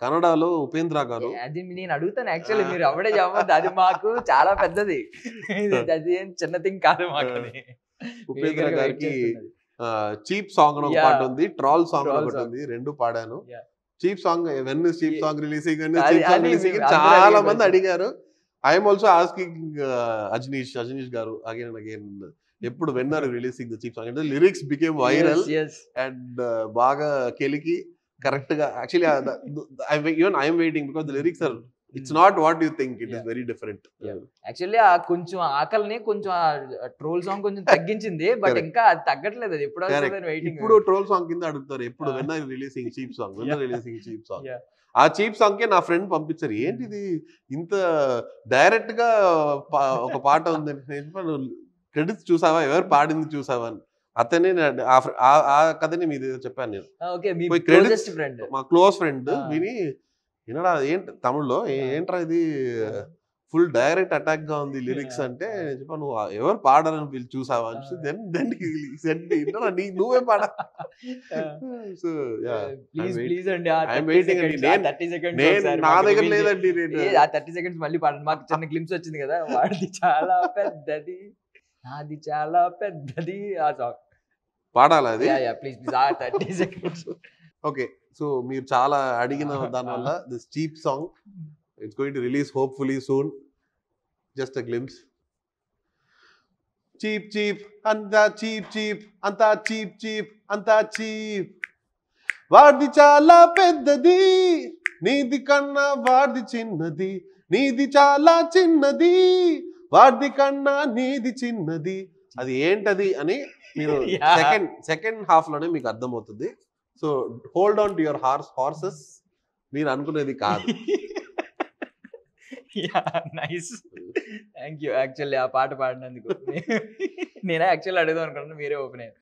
కన్నడలో ఉపేంద్ర గారు. అది నేను అడుగుతాను యాక్చువల్లీ, మీరు అప్పుడే చెప్పొద్దు, అది మాకు చాలా పెద్దది. అది ఏం చిన్న థింగ్ కాదు మాకు. ఉపేంద్ర గారికి చీప్ సాంగ్ అని ఒక పాట ఉంది, ట్రాల్ సాంగ్ అని ఒకటి ఉంది, రెండు పాడాను. Cheap song, when cheap song releasing, cheap song releasing చాలా మంది అడిగారు. ఐఎమ్ ఆల్సో ఆస్కింగ్ అజనీష్ గారు అగైన్ అండ్ అగైన్, ఎప్పుడు when are releasing the cheap song అంటే లిరిక్స్ బికేమ్ వైరల్ అండ్ బాగా కెలికి కరెక్ట్ గా. Actually even I'm waiting because the lyrics are, it's not what you think, it is very different. Actually ఆ కొంచెం ఆకలిని కొంచెం troll song కొంచెం తగ్గించింది, బట్ ఇంకా అది తగ్గట్లేదు. అది ఎప్పుడు ఇప్పుడు ట్రోల్ సాంగ్ కింద అడుగుతారు, ఎప్పుడు when are releasing cheap song, when are releasing cheap song. ఆ చీప్ సాంగ్ కే నా ఫ్రెండ్ పంపించారు, ఏంటిది ఇంత డైరెక్ట్ గా ఒక పాట ఉంది, క్రెడిట్స్ చూసావా, ఎవరు పాడింది చూసావా అని. అతనే ఆ కథని మీది చెప్పాను నేను. మా క్లోజ్ ఫ్రెండ్ విని, వినడా ఏంటి తమిళ్లో, ఏంట్రా ఇది ఫుల్ డైరెక్ట్ అటాక్ గా ఉంది లిరిక్స్ అంటే, చెప్పా నువ్వు ఎవరు పాడారని వీళ్ళు చూసావా అని. నువ్వే పాడా. సో నా దగ్గర లేదండి, 30 seconds మళ్ళీ పాడండి. మాకు చిన్న గ్లిమ్స్ వచ్చింది కదా, వాడిది చాలా పెద్దది, నాది చాలా పెద్దది, ఆ సాంగ్ పాడాలి అది. ప్లీజ్ ప్లీజ్ ఆ 30 seconds. ఓకే, సో మీరు చాలా అడిగిన దానివల్ల this cheap song it's going to release hopefully soon. Just a glimpse. Cheap cheap అంతా చీప్ చీప్, అంతా చీప్ చీప్, అంతా చీప్, వాడిది చాలా పెద్దది, నీది కన్నా వాడిది చిన్నది, నీది చాలా చిన్నది, వాడిది కన్నా నీది చిన్నది. అది ఏంటది అని మీరు సెకండ్ హాఫ్ లోనే మీకు అర్థమవుతుంది. So hold on to your horses, మీరు అనుకునేది కాదు. Nice, thank you. యాక్చువల్లీ ఆ పాట పాడినందుకు నేనే యాక్చువల్లీ అడుగుదాం అనుకున్నాను, మీరే ఓపెన్ అయ్యారు.